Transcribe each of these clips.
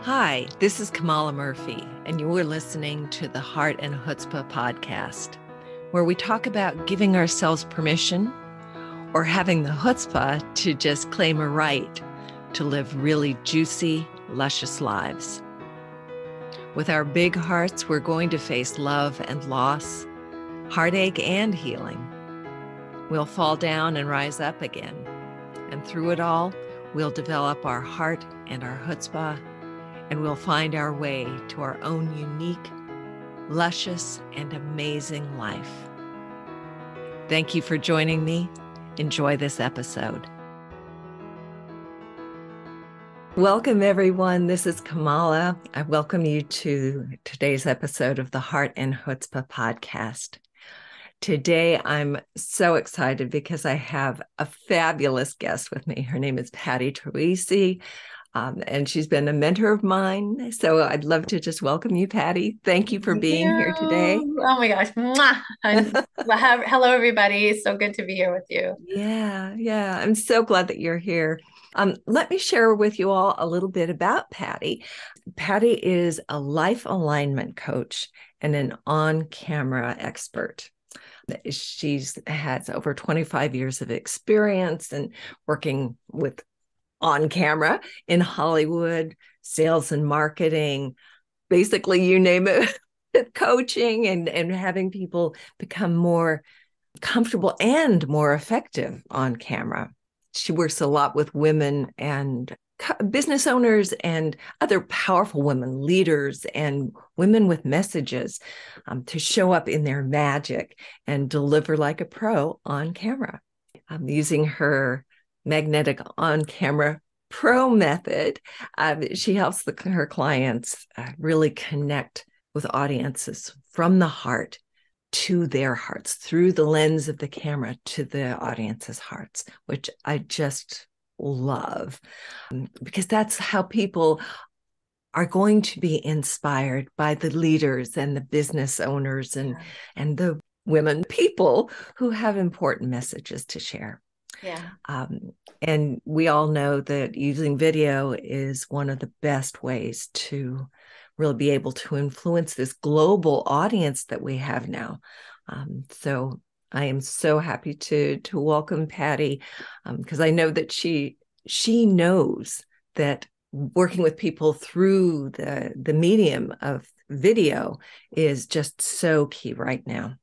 Hi, this is Kamala Murphy, and you are listening to the Heart and Chutzpah podcast, where we talk about giving ourselves permission or having the chutzpah to just claim a right to live really juicy, luscious lives. With our big hearts, we're going to face love and loss, heartache and healing. We'll fall down and rise up again. And through it all, we'll develop our heart and our chutzpah, and we'll find our way to our own unique, luscious, and amazing life. Thank you for joining me. Enjoy this episode. Welcome, everyone. This is Kamala. I welcome you to today's episode of the Heart and Chutzpah podcast. Today, I'm so excited because I have a fabulous guest with me. Her name is Patti Troisi. And she's been a mentor of mine. So I'd love to just welcome you, Patti. Thank you for being here today. Oh my gosh. Mwah. Hello, everybody. So good to be here with you. Yeah. I'm so glad that you're here. Let me share with you all a little bit about Patti. Patti is a life alignment coach and an on-camera expert. She has over 25 years of experience and working with on camera in Hollywood, sales and marketing, basically you name it, coaching and having people become more comfortable and more effective on camera. She works a lot with women and business owners and other powerful women, leaders and women with messages to show up in their magic and deliver like a pro on camera. Using her magnetic on-camera pro method, she helps her clients really connect with audiences from the heart to their hearts, through the lens of the camera to the audience's hearts, which I just love, because that's how people are going to be inspired by the leaders and the business owners and the women people who have important messages to share. Yeah. And we all know that using video is one of the best ways to really be able to influence this global audience that we have now. So I am so happy to welcome Patti, because I know that she knows that working with people through the medium of video is just so key right now.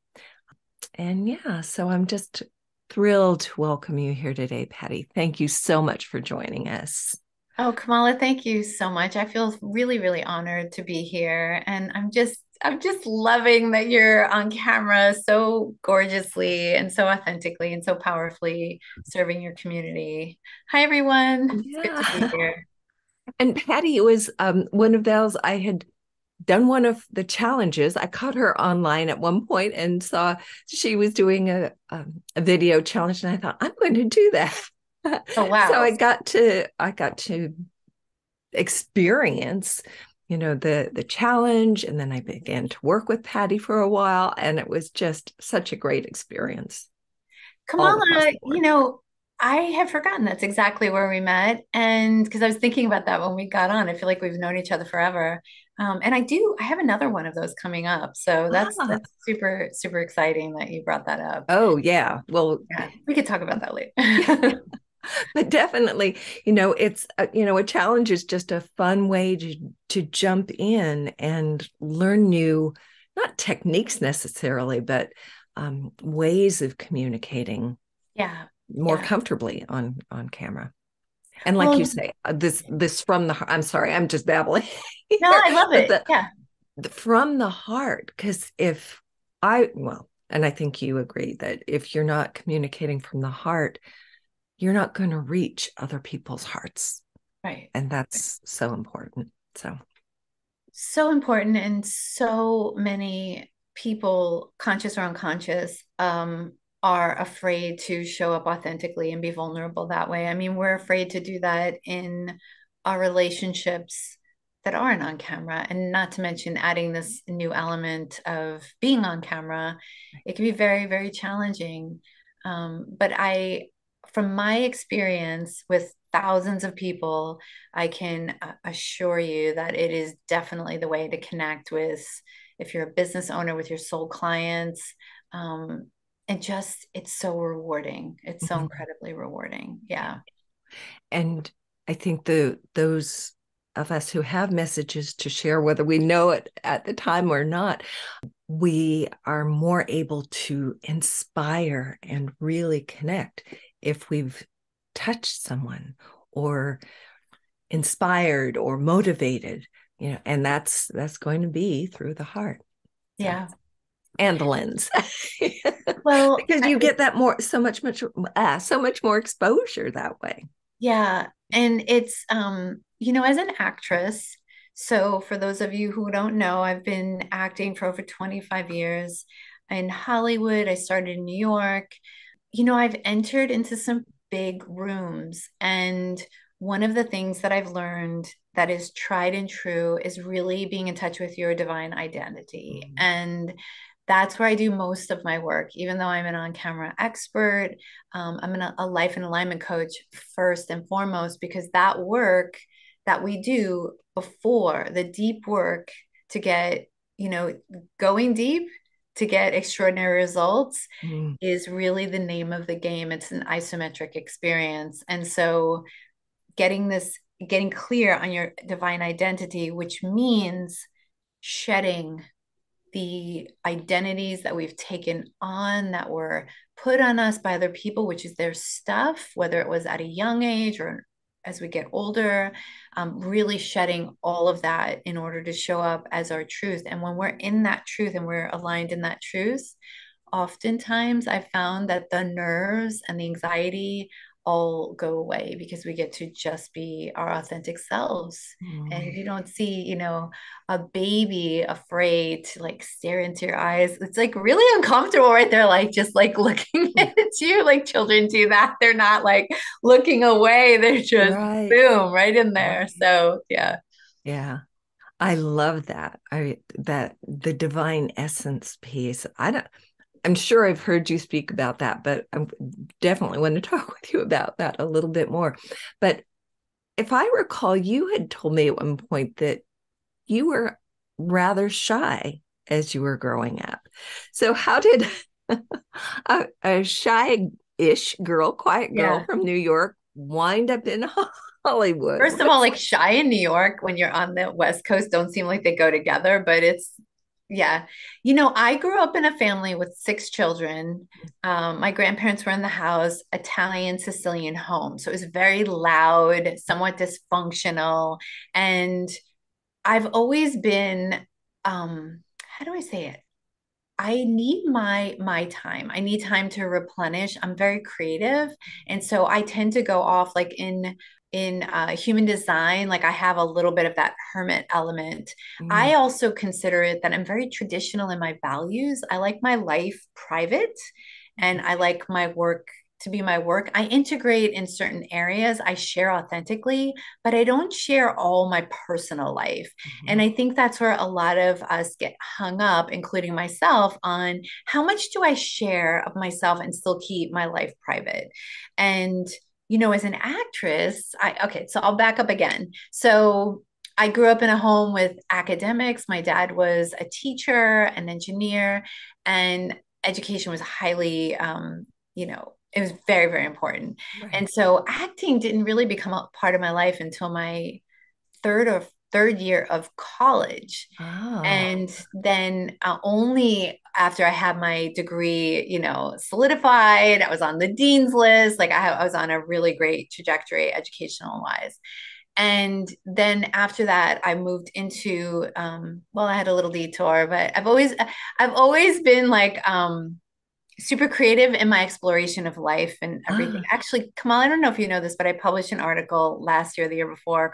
And yeah, so I'm just thrilled to welcome you here today, Patti. Thank you so much for joining us. Oh, Kamala, thank you so much. I feel really, really honored to be here. And I'm just loving that you're on camera so gorgeously and so authentically and so powerfully serving your community. Hi, everyone. It's good to be Yeah. here. And Patti, it was one of those, I had done one of the challenges. I caught her online at one point and saw she was doing a video challenge, and I thought, I'm going to do that. Oh, So wow. I got to experience, the challenge, and then I began to work with Patti for a while, and it was just such a great experience all across Kamala, the board. I have forgotten that's exactly where we met. And because I was thinking about that when we got on, I feel like we've known each other forever. And I have another one of those coming up. So Ah, that's super, super exciting that you brought that up. oh yeah. Well, Yeah, we could talk about that yeah, later. but definitely, it's a challenge is just a fun way to jump in and learn new, not techniques necessarily, but ways of communicating Yeah, more yeah. comfortably on camera. And like you Well, say, this from the heart. I'm sorry, I'm just babbling no, here, I love but it. Yeah, the from the heart. Because and I think you agree that if you're not communicating from the heart, you're not going to reach other people's hearts. right. And that's so important. So, So important, and so many people, conscious or unconscious, are afraid to show up authentically and be vulnerable that way. I mean, we're afraid to do that in our relationships that aren't on camera, and not to mention adding this new element of being on camera. It can be very, very challenging. But from my experience with thousands of people, I can assure you that it is definitely the way to connect with, if you're a business owner, with your soul clients. Um, and just, it's so rewarding. It's so Mhm. incredibly rewarding. Yeah. And I think those of us who have messages to share, whether we know it at the time or not, we are more able to inspire and really connect if we've touched someone or inspired or motivated, and that's going to be through the heart. So, Yeah. and the lens. Well, Because you get that more so much more exposure that way. yeah. And it's, as an actress, so for those of you who don't know, I've been acting for over 25 years in Hollywood. I started in New York. I've entered into some big rooms, and one of the things that I've learned that is tried and true is really being in touch with your divine identity. Mhm. And that's where I do most of my work, even though I'm an on-camera expert. I'm a life and alignment coach first and foremost, because that work that we do before, the deep work to get, going deep to get extraordinary results, Mm. is really the name of the game. It's an isometric experience. And so getting clear on your divine identity, which means shedding the identities that we've taken on, that were put on us by other people, which is their stuff, whether it was at a young age or as we get older, really shedding all of that in order to show up as our truth. And when we're in that truth and we're aligned in that truth, oftentimes I found that the nerves and the anxiety all go away because we get to just be our authentic selves. And Mm. you don't see, a baby afraid to like stare into your eyes. It's like really uncomfortable, right? They're like just like looking at you, like children do that. They're not like looking away. They're just Right. boom, right in there. Right. So yeah. Yeah. I love that. That the divine essence piece. I'm sure I've heard you speak about that, but I definitely want to talk with you about that a little bit more. But if I recall, you had told me at one point that you were rather shy as you were growing up. So how did a shy-ish girl, quiet girl Yeah. from New York wind up in Hollywood? First of all, like shy in New York when you're on the West Coast don't seem like they go together, but it's, yeah. I grew up in a family with six children. My grandparents were in the house, Italian Sicilian home. So it was very loud, somewhat dysfunctional. And I've always been, how do I say it? I need my time. I need time to replenish. I'm very creative, and so I tend to go off like in human design. Like I have a little bit of that hermit element. Mm, I also consider it that I'm very traditional in my values. I like my life private, and I like my work to be my work. I integrate in certain areas. I share authentically, but I don't share all my personal life. And mhm, I think that's where a lot of us get hung up, including myself, on how much do I share of myself and still keep my life private. And, as an actress, okay, so I'll back up again. So I grew up in a home with academics. My dad was a teacher, an engineer, and education was highly, it was very, very important. right. And so acting didn't really become a part of my life until my third year of college. Oh. And then only after I had my degree, solidified, I was on the dean's list. Like I was on a really great trajectory, educational wise. And then after that, I moved into, well, I had a little detour, but I've always been like, super creative in my exploration of life and everything. Ah. Actually, Kamal, I don't know if you know this, but I published an article last year, the year before,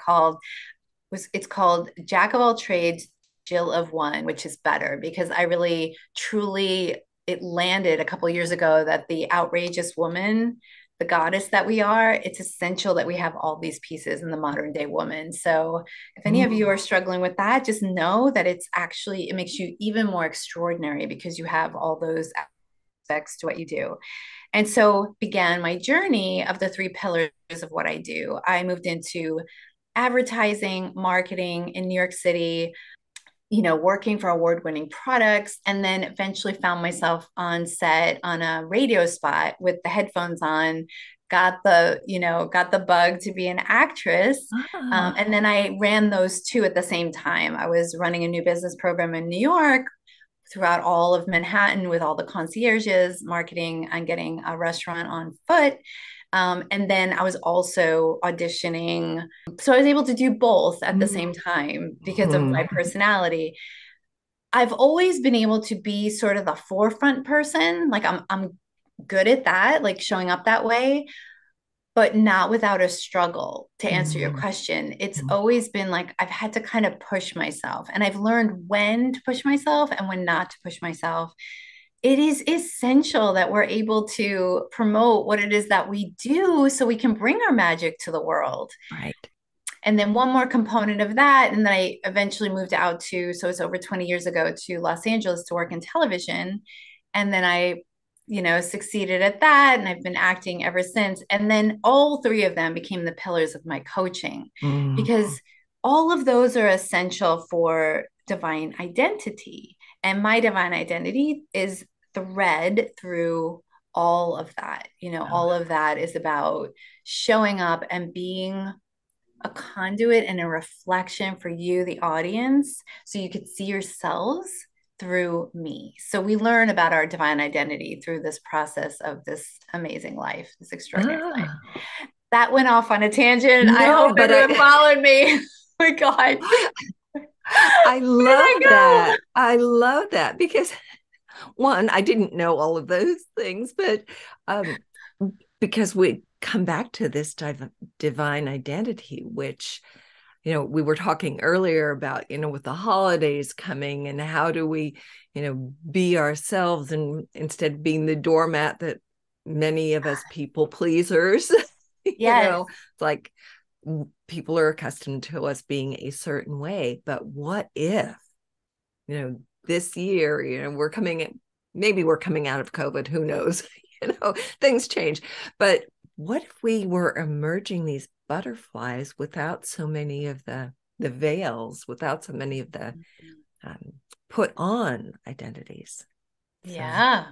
it's called Jack of all trades, Jill of one, which is better because I really truly, it landed a couple of years ago that the outrageous woman, the goddess that we are, it's essential that we have all these pieces in the modern day woman. So if any of you Mm. are struggling with that, just know that it makes you even more extraordinary because you have all those aspects to what you do. And so began my journey of the three pillars of what I do. I moved into advertising, marketing in New York City, working for award-winning products, and then eventually found myself on set on a radio spot with the headphones on, got the bug to be an actress. Ah. And then I ran those two at the same time. I was running a new business program in New York throughout all of Manhattan with all the concierges, marketing, and getting a restaurant on foot. And then I was also auditioning. So I was able to do both at the same time because of my personality. I've always been able to be sort of the forefront person. Like I'm good at that, like showing up that way, but not without a struggle. To answer your question, it's always been like I've had to kind of push myself, and I've learned when to push myself and when not to push myself. It is essential that we're able to promote what it is that we do so we can bring our magic to the world. Right. And then one more component of that, and then I eventually moved out to, so it's over 20 years ago, to Los Angeles to work in television. And then I, succeeded at that. And I've been acting ever since. And then all three of them became the pillars of my coaching because all of those are essential for divine identity. And my divine identity is thread through all of that. All of that is about showing up and being a conduit and a reflection for you, the audience, so you could see yourselves through me. So we learn about our divine identity through this process of this amazing life, this extraordinary life. That went off on a tangent. I No, hope but everyone followed me. Oh my God. I love that. I love that because one, I didn't know all of those things, but because we come back to this divine identity, which, we were talking earlier about, with the holidays coming and how do we, be ourselves and instead of being the doormat that many of us people pleasers, Yes. it's like people are accustomed to us being a certain way. But what if, this year, maybe we're coming out of COVID, who knows, things change. But what if we were emerging these butterflies without so many of the veils, without so many of the put on identities? Yeah.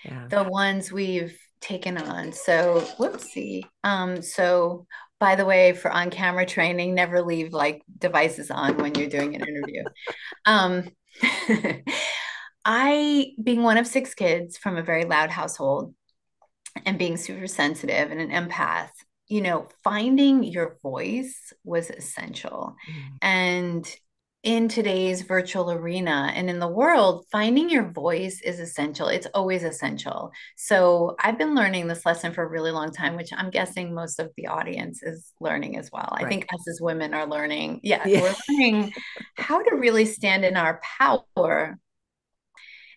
Yeah. The ones we've taken on. So, whoopsie. So by the way, for on-camera training, never leave like devices on when you're doing an interview. Um, I, being one of six kids from a very loud household and being super sensitive and an empath, finding your voice was essential. And in today's virtual arena and in the world, finding your voice is essential. It's always essential. So I've been learning this lesson for a really long time, which I'm guessing most of the audience is learning as well. I think us as women are learning. Yeah, we're learning how to really stand in our power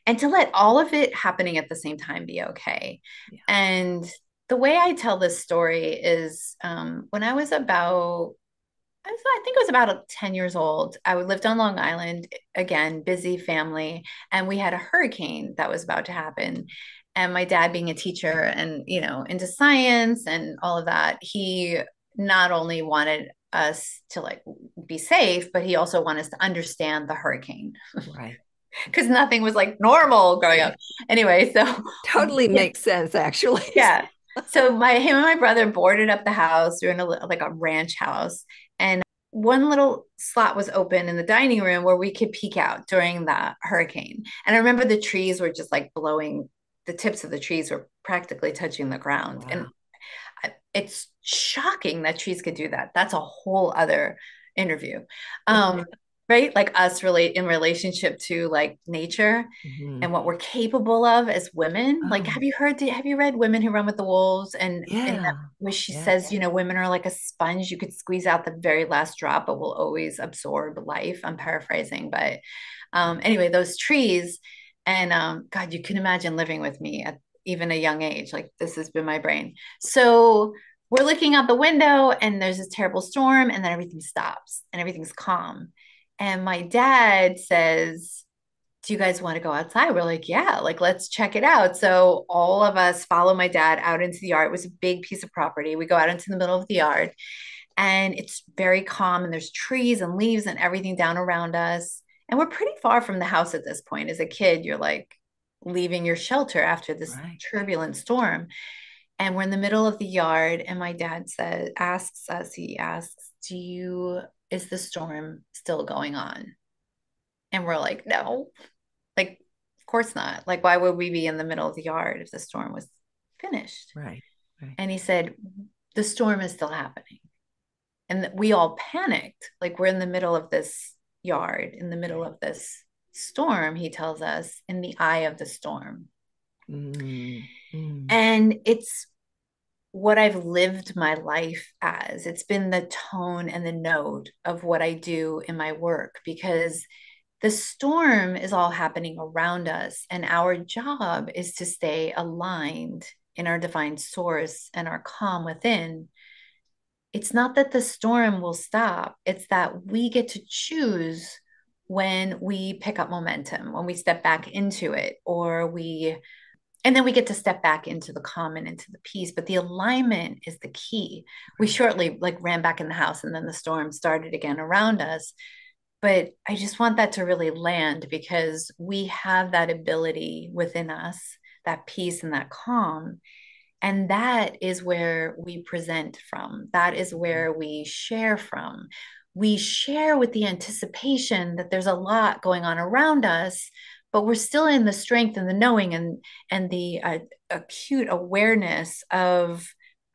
and to let all of it happening at the same time be okay. Yeah. And the way I tell this story is when I was about, I think it was about 10 years old. I lived on Long Island, again, busy family, and we had a hurricane that was about to happen. And my dad, being a teacher and, into science and all of that, he not only wanted us to like be safe, but he also wanted us to understand the hurricane. Right. Because nothing was like normal growing up. Anyway, so totally makes sense, actually. Yeah. So him and my brother boarded up the house. We were in a ranch house, and one little slot was open in the dining room where we could peek out during the hurricane. And I remember the trees were just like blowing. The tips of the trees were practically touching the ground, and it's shocking that trees could do that. That's a whole other interview. Right? Like us relate in relationship to like nature and what we're capable of as women. Like, have you read Women Who Run with the Wolves? And where she says, women are like a sponge. You could squeeze out the very last drop, but will always absorb life. I'm paraphrasing, but anyway, those trees and God, you can imagine living with me at even a young age. Like this has been my brain. So we're looking out the window and there's this terrible storm and then everything stops and everything's calm. And my dad says, do you guys want to go outside? We're like, yeah, like let's check it out. So all of us follow my dad out into the yard. It was a big piece of property. We go out into the middle of the yard and it's very calm and there's trees and leaves and everything down around us. And we're pretty far from the house at this point. As a kid, you're like leaving your shelter after this Right. turbulent storm. And we're in the middle of the yard and my dad he asks, is the storm still going on? And we're like, no, like, of course not. Like, why would we be in the middle of the yard if the storm was finished? Right. Right. And he said, the storm is still happening. And we all panicked. Like, we're in the middle of this yard, in the middle Right. of this storm, he tells us, in the eye of the storm. Mm, mm, And it's what I've lived my life as. It's been the tone and the note of what I do in my work because the storm is all happening around us, and our job is to stay aligned in our divine source and our calm within. It's not that the storm will stop, it's that we get to choose when we pick up momentum, when we step back into it, and then we get to step back into the calm and into the peace. But the alignment is the key. We right. shortly like ran back in the house and then the storm started again around us. But I just want that to really land because we have that ability within us, that peace and that calm. And that is where we present from. That is Mhm. where we share from. We share with the anticipation that there's a lot going on around us, but we're still in the strength and the knowing and the acute awareness of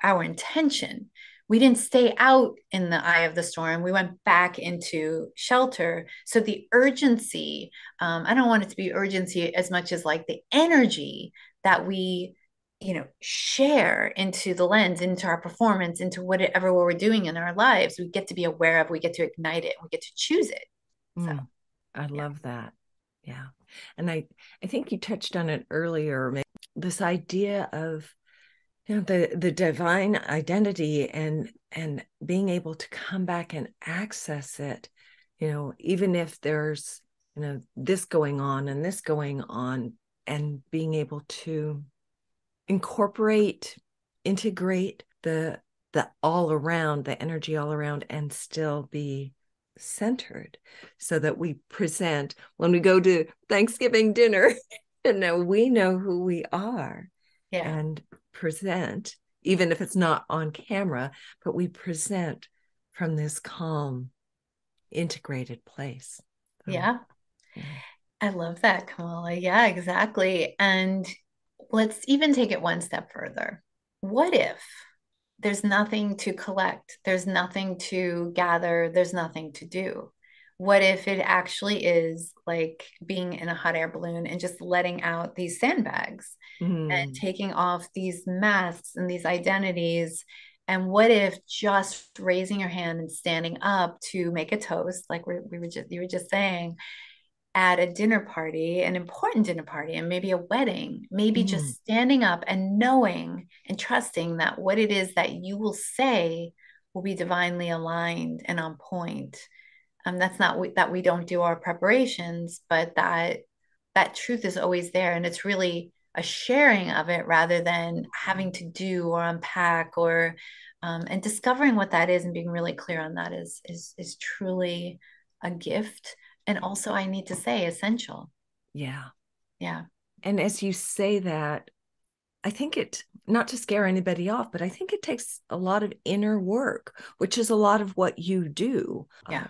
our intention. We didn't stay out in the eye of the storm. We went back into shelter. So the urgency, I don't want it to be urgency as much as like the energy that we share into the lens, into our performance, into whatever we're doing in our lives, we get to be aware of, we get to ignite it, we get to choose it. So, Mm, I yeah. love that. Yeah. And I think you touched on it earlier, this idea of the divine identity and being able to come back and access it, even if there's, this going on and this going on, and being able to incorporate, integrate the all around, the energy all around, and still be centered, so that we present when we go to Thanksgiving dinner and we know who we are Yeah. and present, even if it's not on camera, but we present from this calm, integrated place. So, Yeah. yeah. I love that, Kamala. Yeah, exactly. And let's even take it one step further. What if there's nothing to collect, there's nothing to gather, there's nothing to do? What if it actually is like being in a hot air balloon and just letting out these sandbags and Mm, taking off these masks and these identities? And what if just raising your hand and standing up to make a toast, like you were just saying, at a dinner party, an important dinner party, and maybe a wedding, maybe mm, just standing up and knowing and trusting that what it is that you will say will be divinely aligned and on point. That's not that we don't do our preparations, but that truth is always there, and it's really a sharing of it rather than having to do or unpack or and discovering what that is and being really clear on that is truly a gift, and also I need to say essential. yeah. Yeah. And as you say that, I think it, not to scare anybody off, but I think it takes a lot of inner work, which is a lot of what you do, Yeah.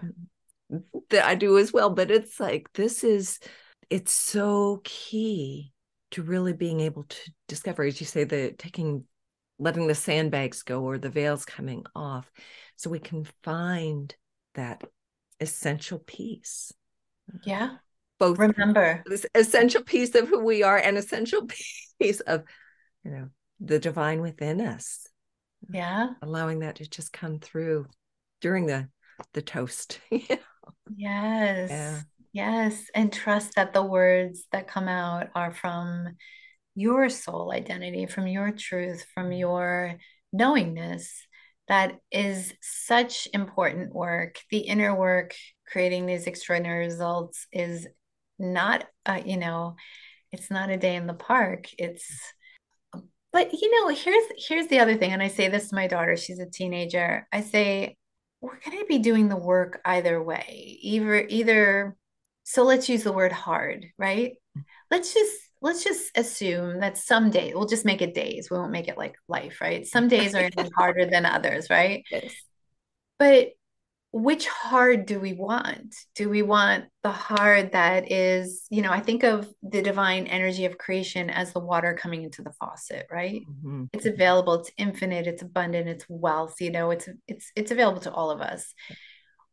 that I do as well. But it's like, it's so key to really being able to discover, as you say, letting the sandbags go or the veils coming off, so we can find that essential piece, Yeah. both Remember. this essential piece of who we are and essential piece of, you know, the divine within us, Yeah. allowing that to just come through during the toast. Yeah. Yeah. Yes. Yes. And trust that the words that come out are from your soul identity, from your truth, from your knowingness. That is such important work. The inner work, creating these extraordinary results, is not, it's not a day in the park. But here's the other thing. And I say this to my daughter, she's a teenager. I say, we're going to be doing the work either way. Either, so let's use the word hard, right? Let's just assume that some days, we'll just make it days. We won't make it like life, right? Some days are going to be harder than others, right? Yes. But which hard do we want? Do we want the hard that is, I think of the divine energy of creation as the water coming into the faucet, right? Mm-hmm. It's available, it's infinite, it's abundant, it's wealth, it's available to all of us.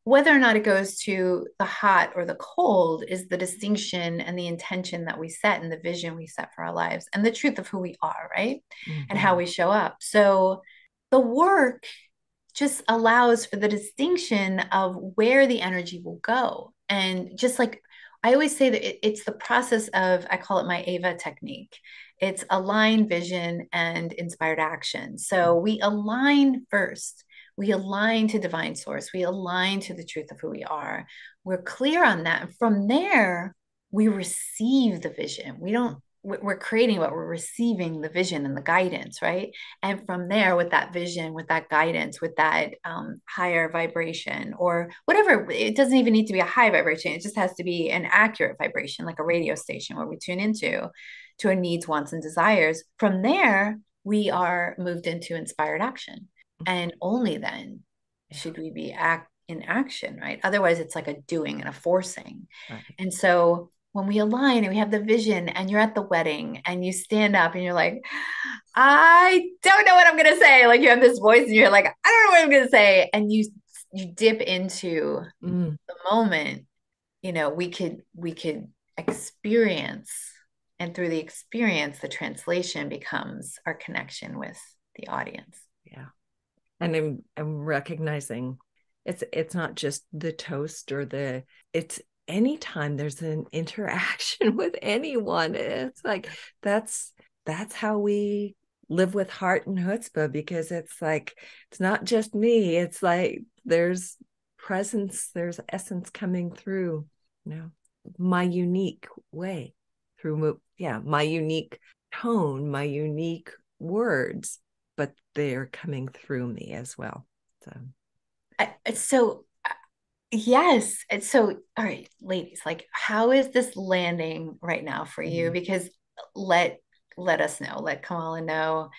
Whether or not it goes to the hot or the cold is the distinction and the intention that we set and the vision we set for our lives and the truth of who we are, right? And how Mm-hmm. we show up. So the work just allows for the distinction of where the energy will go. And just like I always say that it's the process of, I call it my Ava technique. It's align vision and inspired action. So we align first. We align to divine source. We align to the truth of who we are. We're clear on that. And from there, we receive the vision. We're creating what we're receiving the vision and the guidance, right? And from there, with that vision, with that guidance, with that higher vibration or whatever, it doesn't even need to be a high vibration. It just has to be an accurate vibration, like a radio station where we tune into to our needs, wants, and desires. From there, we are moved into inspired action. And only then Yeah. should we be in action, right? Otherwise, it's like a doing and a forcing. Right. And so when we align and we have the vision and you're at the wedding and you stand up and you're like, I don't know what I'm going to say. Like you have this voice and you're like, I don't know what I'm going to say. And you dip into Mm. the moment, we could experience, and through the experience, the translation becomes our connection with the audience. Yeah. And I'm recognizing it's not just the toast or it's anytime there's an interaction with anyone. It's like that's how we live with heart and chutzpah, because it's like it's not just me. It's like there's presence, there's essence coming through, my unique way, through my unique tone, my unique words, but they're coming through me as well. So yes. So, all right, ladies, like how is this landing right now for you? Because let us know, let Kamala know.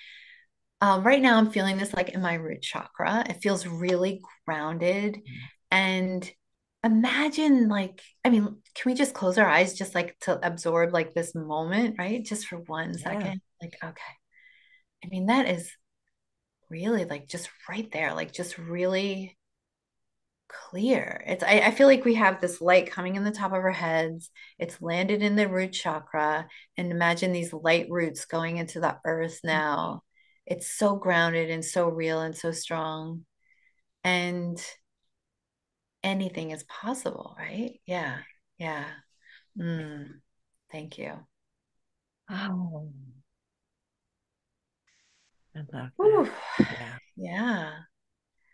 Right now, I'm feeling this like in my root chakra. It feels really grounded. And imagine, like, I mean, can we just close our eyes just like to absorb like this moment, right? Just for 1 second. Like, okay. I mean, that is really like just right there, like just really clear. I feel like we have this light coming in the top of our heads. It's landed in the root chakra. And imagine these light roots going into the earth now. It's so grounded and so real and so strong. And anything is possible, right? Yeah. Yeah. Thank you. Oh, I love that. Whew. Yeah. Yeah.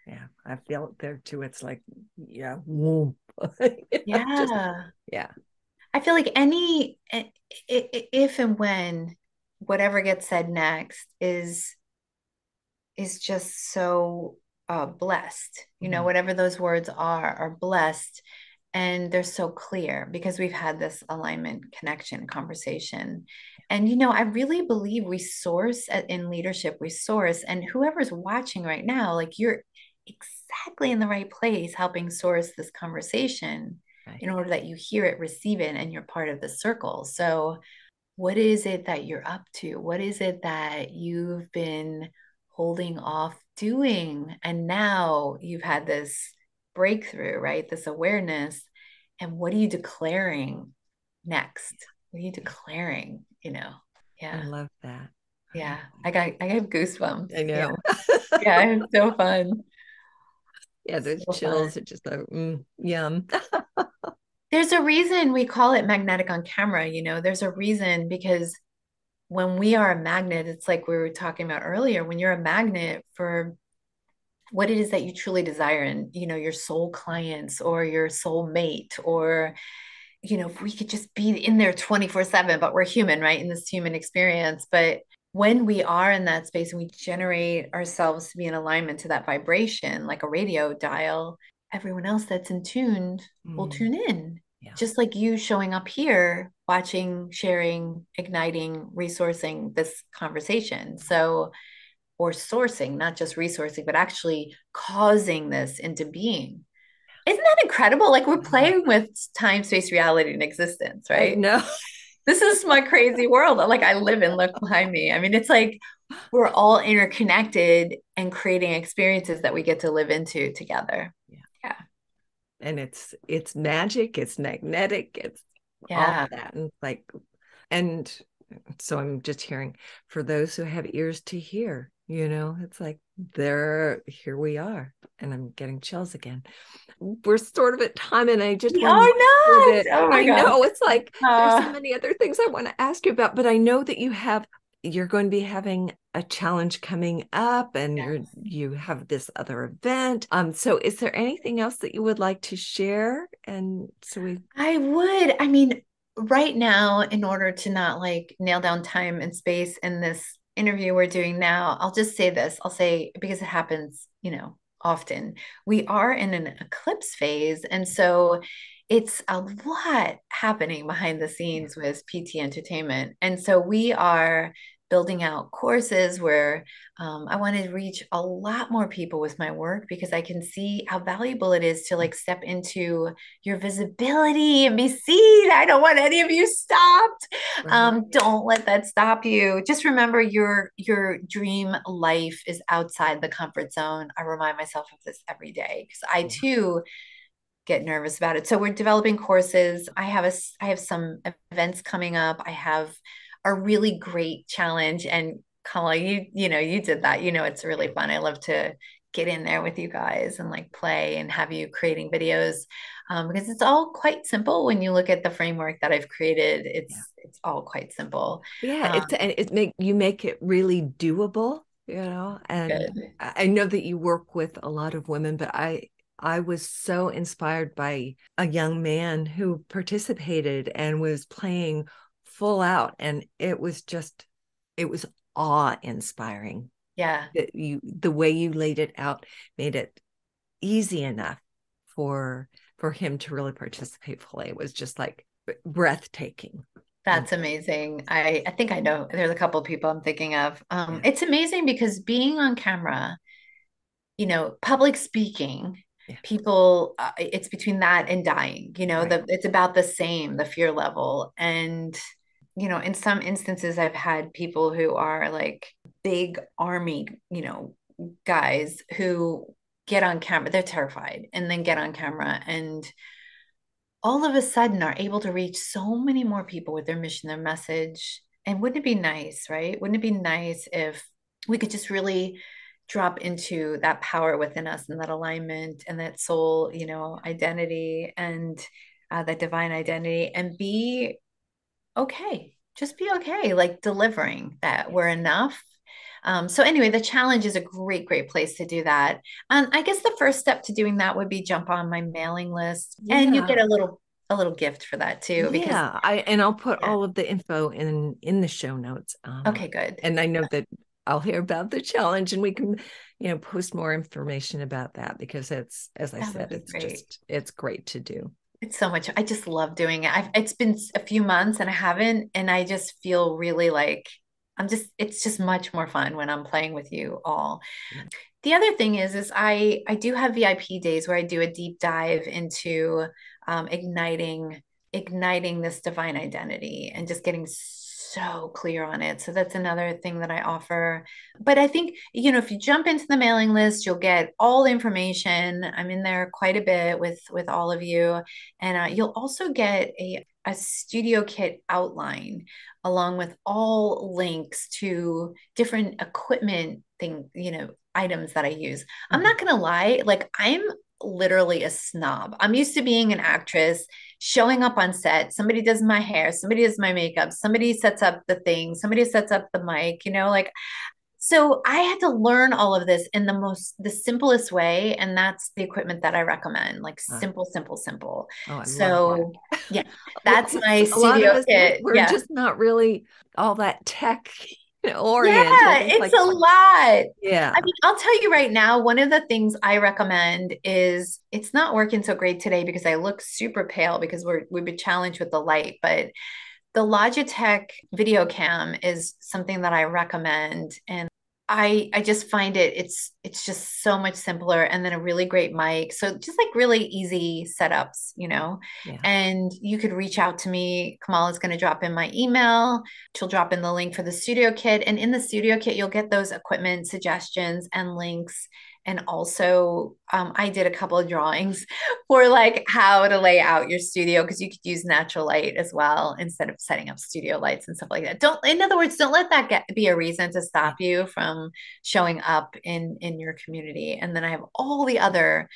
Yeah. I feel it there too. It's like, yeah. Just, Yeah. yeah. I feel like if and when whatever gets said next is just so blessed. Whatever those words are blessed, and they're so clear because we've had this alignment, connection, conversation. And I really believe we source in leadership, we source, and whoever's watching right now, like you're exactly in the right place helping source this conversation Right. in order that you hear it, receive it, and you're part of the circle. So what is it that you're up to? What is it that you've been holding off doing? And now you've had this breakthrough, right? This awareness. And what are you declaring next? What are you declaring? I Yeah. love that. Yeah. I have goosebumps. I Yeah. know. Yeah. It's so fun. Yeah, those So fun. chills are just like, yum. There's a reason we call it magnetic on camera. There's a reason because when we are a magnet, it's like we were talking about earlier, when you're a magnet for what it is that you truly desire and your soul clients or your soul mate or if we could just be in there 24/7, but we're human, right? In this human experience. But when we are in that space and we generate ourselves to be in alignment to that vibration, like a radio dial, everyone else that's in tune will tune in. Yeah. Just like you showing up here, watching, sharing, igniting, resourcing this conversation. So, or sourcing, not just resourcing, but actually causing this into being. Isn't that incredible? Like we're Wow. playing with time, space, reality, and existence, I right? know. This is my crazy world that like I live in. Look behind me. I mean, it's like we're all interconnected and creating experiences that we get to live into together. Yeah. Yeah. And it's magic, it's magnetic, it's all Yeah. that. And like, and so I'm just hearing, for those who have ears to hear, it's like here we are. And I'm getting chills again. We're sort of at time, and I just We want are to make sure not. that Oh my I God. know it's like there's so Uh, many other things I want to ask you about, but I know that you're going to be having a challenge coming up, and you have this other event. So is there anything else that you would like to share? And so I mean, right now, in order to not like nail down time and space in this interview we're doing now, I'll just say this. I'll say, because it happens, often, we are in an eclipse phase. And so it's a lot happening behind the yeah, scenes with PT Entertainment. And so we are building out courses where I want to reach a lot more people with my work because I can see how valuable it is to like step into your visibility and be seen. I don't want any of you stopped. right. Don't let that stop you. Just remember your dream life is outside the comfort zone. I remind myself of this every day because I Yeah. too get nervous about it. So we're developing courses. I have some events coming up. I have a really great challenge. And Kamala, you did that. It's really fun. I love to get in there with you guys and like play and have you creating videos because it's all quite simple when you look at the framework that I've created. Yeah. It's all quite simple. Yeah, Um, make it really doable, and Good. I know that you work with a lot of women, but I was so inspired by a young man who participated and was playing full out, and it was awe-inspiring Yeah. that the way you laid it out made it easy enough for him to really participate fully. It was just like breathtaking. And That's amazing. I think I know there's a couple of people I'm thinking of. yeah, It's amazing because being on camera, public speaking, yeah, people, it's between that and dying, right. it's about the same, the fear level. And, in some instances, I've had people who are like big army, guys who get on camera, they're terrified and then get on camera and all of a sudden are able to reach so many more people with their mission, their message. And wouldn't it be nice, right? Wouldn't it be nice if we could just really drop into that power within us and that alignment and that soul, identity and that divine identity and be okay. Just be okay, like delivering that we're enough. So anyway, the challenge is a great, great place to do that. I guess the first step to doing that would be jump on my mailing list, and you get Yeah. a little gift for that too, because Yeah, I'll put yeah. all of the info in the show notes. Okay, good. And I know that I'll hear about the challenge, and we can, post more information about that, because it's, as I That would said, be great. it's great to do. It's so much. I just love doing it. It's been a few months and I haven't, and I just feel really like it's just much more fun when I'm playing with you all. Yeah. The other thing is I do have VIP days where I do a deep dive into igniting this divine identity and just getting so clear on it. So that's another thing that I offer. But I think, if you jump into the mailing list, you'll get all the information. I'm in there quite a bit with all of you. And you'll also get a studio kit outline along with all links to different equipment items that I use. I'm Mhm. not going to lie, like I'm literally a snob. I'm used to being an actress, showing up on set. Somebody does my hair, somebody does my makeup, somebody sets up the thing, somebody sets up the mic, like So I had to learn all of this in the simplest way, and that's the equipment that I recommend, like Uh, simple, simple, simple. oh, I love So that. yeah, Well, that's 'cause my a lot of studio us, kit. we're Yeah. just not really all that tech Yeah, oriented. It's it's like, a lot. I yeah, mean, I'll tell you right now, one of the things I recommend is it's not working so great today because I look super pale because we've been challenged with the light, but the Logitech video cam is something that I recommend. And I just find it's just so much simpler, and then a really great mic. So just like really easy setups, you know. yeah. And you could reach out to me. Kamala's going to drop in my email. She'll drop in the link for the studio kit. And in the studio kit, you'll get those equipment suggestions and links. And also, I did a couple of drawings for like how to lay out your studio because you could use natural light as well instead of setting up studio lights and stuff like that. Don't, in other words, don't let that be a reason to Yeah. stop you from showing up in your community. And then I have all the other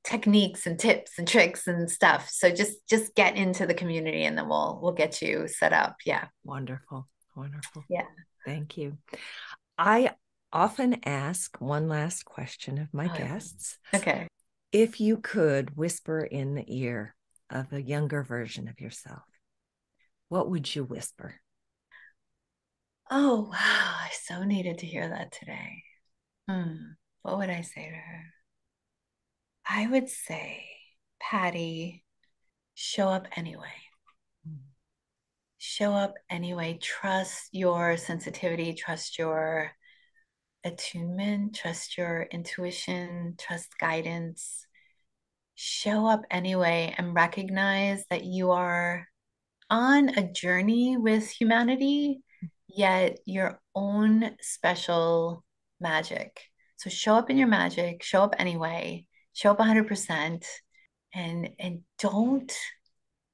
techniques and tips and tricks and stuff. So just get into the community, and then we'll get you set up. Yeah. Wonderful. Wonderful. Yeah. Thank you. I often ask one last question of my Oh, yeah. guests. Okay. If you could whisper in the ear of a younger version of yourself, what would you whisper? Oh, wow. I so needed to hear that today. What would I say to her? I would say, Patti, show up anyway. Show up anyway. Trust your sensitivity, trust your attunement, trust your intuition, trust guidance. Show up anyway and recognize that you are on a journey with humanity, yet your own special magic. So show up in your magic, show up anyway, show up 100%, and don't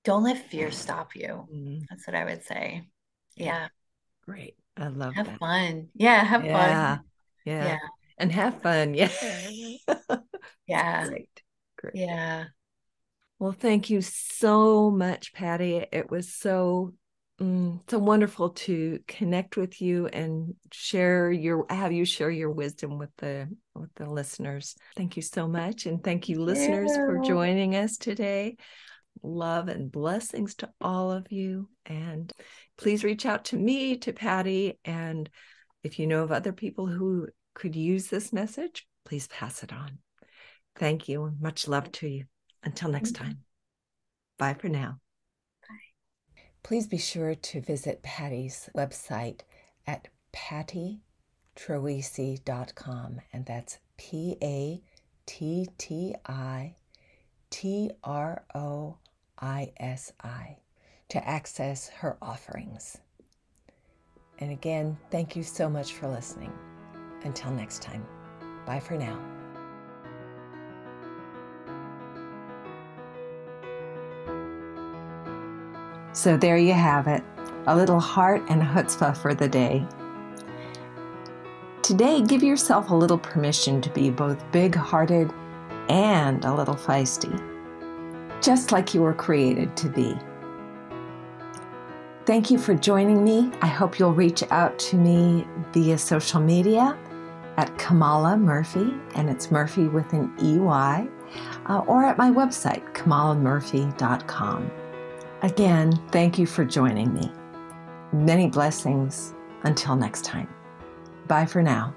let fear stop you. Mm, That's what I would say. yeah, Yeah. great. I love Have that. fun. Yeah, have Yeah, fun. yeah. Yeah. And have fun. Yeah. Yeah. Great. Great. Yeah. Well, thank you so much, Patti. It was so wonderful to connect with you and have you share your wisdom with the listeners. Thank you so much. And thank you, listeners, for Yeah. joining us today. Love and blessings to all of you. And please reach out to me, to Patti. And if you know of other people who could use this message, please pass it on. Thank you. Much love to you. Until next time. Bye for now. Please be sure to visit Patti's website at pattitroisi.com, and that's PATTITROISI, to access her offerings. And again, thank you so much for listening. Until next time, bye for now. So there you have it, a little heart and chutzpah for the day. Today, give yourself a little permission to be both big-hearted and a little feisty, just like you were created to be. Thank you for joining me. I hope you'll reach out to me via social media at Kamala Murphy, and it's Murphy with an EY, or at my website, kamalamurphy.com. Again, thank you for joining me. Many blessings. Until next time. Bye for now.